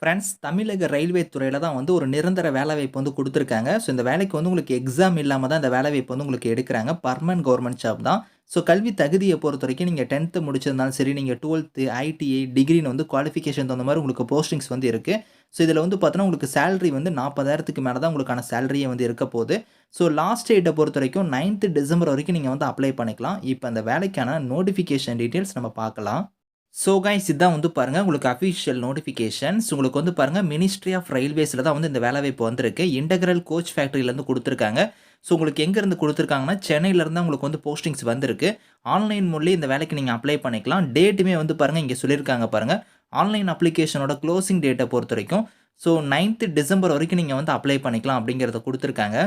Friends, தமிழக railway துறையில தான் வந்து ஒரு நிரந்தர வேலைவாய்ப்பு வந்து குடுத்துருக்காங்க. ஸோ இந்த வேலைக்கு வந்து உங்களுக்கு எக்ஸாம் இல்லாம தான் இந்த வேலைவாய்ப்பு வந்து உங்களுக்கு எடுக்குறாங்க. பெர்மனன்ட் கவர்ன்மென்ட் ஜாப் தான். ஸோ கல்வி தகுதிய பொறுத்தவரைக்கும் நீங்க 10த் முடிச்சிருந்தாலும் சரி, நீங்க 12த், ஐடிஐ, டிகிரின்னு வந்து குவாலிஃபிகேஷன் தகுந்த மாரி உங்களுக்கு போஸ்டிங்ஸ் வந்து இருக்கு. ஸோ இதில வந்து பார்த்தீங்கன்னா, உங்களுக்கு சேலரி வந்து 40,000க்கு மேல தான் உங்களுக்கான சேலரியே வந்து இருக்க போது. ஸோ லாஸ்ட் டேட்ட பொறுத்தவரைக்கும் 9த் டிசம்பர் வரைக்கும் நீங்க வந்து அப்ளை பண்ணிக்கலாம். இப்ப அந்த வேலைக்கான நோட்டிஃபிகேஷன் டீட்டெயில்ஸ் நம்ம பார்க்கலாம். ஸோ கைஸ், இதான் வந்து பாருங்க உங்களுக்கு அஃபிஷியல் நோட்டிஃபிகேஷன்ஸ். உங்களுக்கு வந்து பாருங்க மினிஸ்ட்ரி ஆஃப் ரயில்வேஸ்ல தான் வந்து இந்த வேலைவாய்ப்பு வந்திருக்கு. இன்டெக்ரல் கோச் ஃபேக்டரியிலேருந்து குடுத்துருக்காங்க. ஸோ உங்களுக்கு எங்கேருந்து குடுத்துருக்காங்கன்னா, சென்னையிலேருந்து தான் உங்களுக்கு வந்து போஸ்டிங்ஸ் வந்திருக்கு. ஆன்லைன் மூலயே இந்த வேலைக்கு நீங்க அப்ளை பண்ணிக்கலாம். டேட்டுமே வந்து பாருங்க இங்க சொல்லியிருக்காங்க பாருங்க. ஆன்லைன் அப்ளிகேஷனோட க்ளோசிங் டேட்ட பொறுத்தவரைக்கும், ஸோ 9த் டிசம்பர் வரைக்கும் நீங்க வந்து அப்ளை பண்ணிக்கலாம் அப்படிங்கிறத குடுத்துருக்காங்க.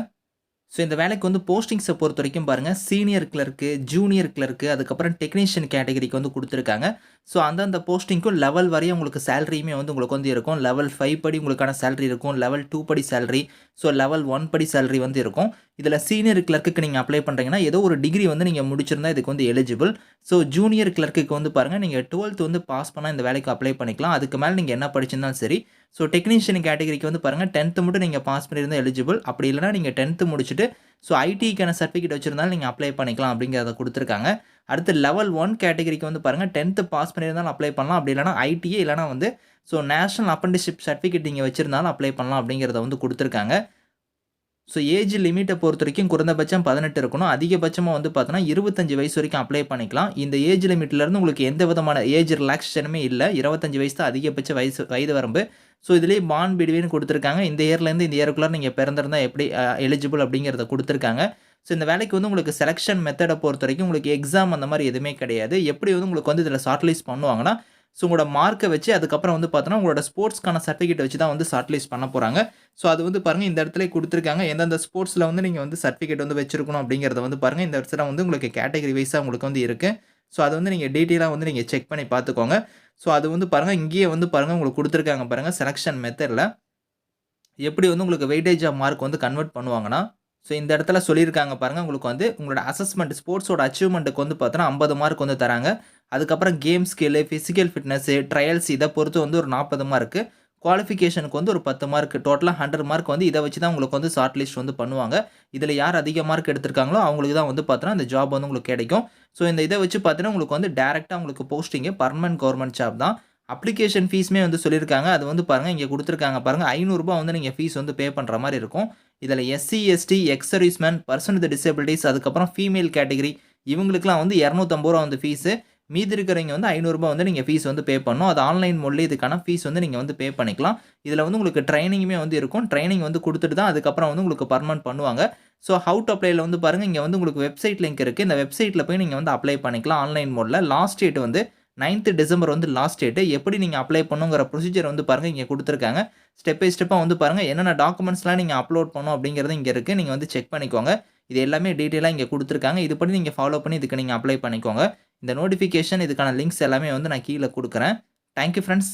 ஸோ இந்த வேலைக்கு வந்து போஸ்டிங்ஸ பொறுத்தவரைக்கும் பாருங்க, சீனியர் கிளர்க்கு, ஜூனியர் கிளர்க்கு, அதுக்கப்புறம் டெக்னீஷியன் கேட்டகரிக்கு வந்து குடுத்துருக்காங்க. ஸோ அந்தந்த போஸ்டிங்க்கும் லெவல் வரையும் உங்களுக்கு சேலரியுமே வந்து உங்களுக்கு வந்து இருக்கும். லெவல் 5 படி உங்களுக்கான சேலரி இருக்கும். லெவல் 2 படி சேலரி, ஸோ லெவல் 1 படி சேலரி வந்து இருக்கும். இதில சீனியர் கிளர்க்குக்கு நீங்க அப்ளை பண்றீங்கன்னா, ஏதோ ஒரு டிகிரி வந்து நீங்க முடிச்சிருந்தா இதுக்கு வந்து எலிஜிபிள். ஸோ ஜூனியர் கிளர்க்குக்கு வந்து பாருங்க, நீங்க 12த் வந்து பாஸ் பண்ணா இந்த வேலைக்கு அப்ளை பண்ணிக்கலாம். அதுக்கு மேல நீங்க என்ன படிச்சிருந்தாலும் சரி. ஸோ டெக்னீஷியன் கேட்டகரிக்கு வந்து பாருங்க, 10த் மட்டும் நீங்க பாஸ் பண்ணியிருந்தா எலிஜிபிள். அப்படி இல்லன்னா நீங்க 10த் முடிச்சுட்டு, ஸோ ஐடிக்கான சர்டிஃபிகேட் வச்சிருந்தாலும் நீங்க அப்ளை பண்ணிக்கலாம் அப்படிங்கிறத குடுத்துருக்காங்க. அடுத்து லெவல் 1 கேட்டகரிக்கு வந்து பாருங்க, 10த் பாஸ் பண்ணியிருந்தாலும் அப்ளை பண்ணலாம். அப்படி இல்லன்னா ஐடிஐ இல்லன்னா வந்து ஸோ நேஷனல் அப்ரண்டிஸ்ஷிப் சர்டிஃபிகேட் நீங்க வச்சிருந்தாலும் அப்ளை பண்ணலாம் அப்படிங்கிறத வந்து குடுத்துருக்காங்க. ஸோ ஏஜ் லிமிட்ட பொறுத்தவரைக்கும் குறைந்தபட்சம் 18 இருக்கணும். அதிகபட்சமா வந்து பார்த்தோன்னா, 25 வயசு வரைக்கும் அப்ளை பண்ணிக்கலாம். இந்த ஏஜ் லிமிட்லருந்து உங்களுக்கு எந்த விதமான ஏஜ் ரிலாக்சேஷனுமே இல்ல. 25 வயசு தான் அதிகபட்ச வயது வரம்பு. ஸோ இதிலேயே பார்ன் பிட்வீன் குடுத்துருக்காங்க. இந்த இயர்லேருந்து இந்த இயர்க்குள்ள நீங்க பிறந்திருந்தா எப்படி எலிஜிபிள் அப்படிங்கிறத குடுத்துருக்காங்க. ஸோ இந்த வேலைக்கு வந்து உங்களுக்கு செலக்ஷன் மெத்தட பொறுத்தவரைக்கும் உங்களுக்கு எக்ஸாம் அந்த மாரி எதுவுமே கிடையாது. எப்படி வந்து உங்களுக்கு வந்து இதில ஷார்ட் லிஸ்ட் பண்ணுவாங்கன்னா, ஸோ உங்களோட மார்க்க வச்சு அதுக்கப்புறம் வந்து பார்த்தோன்னா, உங்களோட ஸ்போர்ட்ஸ்க்கான சர்டிஃபிகேட் வச்சு தான் வந்து ஷார்ட் லிஸ்ட் பண்ண போறாங்க. ஸோ அது வந்து பாருங்க இந்த இடத்துலயே குடுத்துருக்காங்க. எந்தெந்த ஸ்போர்ட்ஸ்ல வந்து நீங்க வந்து சர்டிஃபிகேட் வந்து வச்சிருக்கணும் அப்படிங்கிறத வந்து பாருங்க. இந்த இடத்துல வந்து உங்களுக்கு கேட்டகரி வைஸா உங்களுக்கு வந்து இருக்கு. ஸோ அத வந்து நீங்க டீட்டெயிலா வந்து நீங்க செக் பண்ணி பார்த்துக்கோங்க. ஸோ அது வந்து பாருங்க, இங்கேயே வந்து பாருங்க உங்களுக்கு குடுத்துருக்காங்க பாருங்க செலக்ஷன் மெத்தட்ல. எப்படி வந்து உங்களுக்கு வெயிட்டேஜ் ஆஃப் மார்க் வந்து கன்வெர்ட் பண்ணுவாங்கன்னா, ஸோ இந்த இடத்துல சொல்லியிருக்காங்க பாருங்க. உங்களுக்கு வந்து உங்களோட அசஸ்மென்ட் ஸ்போர்ட்ஸோட அச்சீவ்மென்ட்க்கு வந்து பார்த்தோன்னா 50 மார்க் வந்து தராங்க. அதுக்கப்புறம் game skill, physical fitness, trials இத பொறுத்து வந்து ஒரு 40 மார்க். குவாலிஃபிகேஷனுக்கு வந்து ஒரு 10 மார்க். டோட்டலா 100 மார்க் வந்து இத வச்சு தான் உங்களுக்கு வந்து ஷார்ட் லிஸ்ட் வந்து பண்ணுவாங்க. இதில யார் அதிக மார்க் எடுத்திருக்காங்களோ அவங்களுக்கு தான் வந்து பார்த்தோன்னா, இந்த ஜாப் வந்து உங்களுக்கு கிடைக்கும். ஸோ இந்த இத வச்சு பார்த்தீங்கன்னா, உங்களுக்கு வந்து டைரக்ட்டா உங்களுக்கு போஸ்டிங் பெர்மனன்ட் கவர்ன்மென்ட் ஜாப் தான். அப்ளிகேஷன் ஃபீஸுமே வந்து சொல்லியிருக்காங்க. அது வந்து பாருங்க, இங்க குடுத்துருக்காங்க பாருங்க. ரூ. 500 வந்து நீங்க ஃபீஸ் வந்து பே பண்ற மாரி இருக்கும். இதில SC, ST, ex serviceman, person with disabilities, அதுக்கப்புறம் ஃபீமேல் கேட்டகரி இவங்களுக்குலாம் வந்து ரூ. 250 வந்து ஃபீஸு. மீதி இருக்கிறவங்க வந்து ரூ. 500 வந்து நீங்க ஃபீஸ் வந்து பே பண்ணணும். அது ஆன்லைன் மோட்லயே இதுக்கான ஃபீஸ் வந்து நீங்க வந்து பே பண்ணிக்கலாம். இதில வந்து உங்களுக்கு ட்ரெய்னிங்குமே வந்து இருக்கும். ட்ரெய்னிங் வந்து குடுத்துட்டு தான் அதுக்கப்புறம் வந்து உங்களுக்கு பெர்மனன்ட் பண்ணுவாங்க. ஸோ ஹவ் டூ அப்ளைல வந்து பாருங்க, இங்க வந்து உங்களுக்கு வெப்சைட் லிங்க் இருக்கு. இந்த வெப்சைட்ல போய் நீங்க வந்து அப்ளை பண்ணிக்கலாம் ஆன்லைன் மோட்ல. லாஸ்ட் டேட் வந்து 9த் டிசம்பர் வந்து லாஸ்ட் டேட். எப்படி நீங்க அப்ளை பண்ணணுங்கிற ப்ரொசீஜர் வந்து பாருங்க இங்க குடுத்துருக்காங்க. ஸ்டெப் பை ஸ்டெப்பா வந்து பாருங்க, என்னென்ன டாக்குமெண்ட்ஸ்லாம் நீங்க அப்லோட் பண்ணணும் அப்படிங்கிறது இங்க இருக்கு. நீங்க வந்து செக் பண்ணிக்கோங்க. இது எல்லாமே டீட்டெயிலா இங்க குடுத்துருக்காங்க. இதுபடி நீங்க ஃபாலோ பண்ணி இதுக்கு நீங்க அப்ளை பண்ணிக்கோங்க. இந்த நோட்டிஃபிகேஷன் இதுக்கான லிங்க்ஸ் எல்லாமே வந்து நான் கீழ குடுக்குறேன். Thank you friends.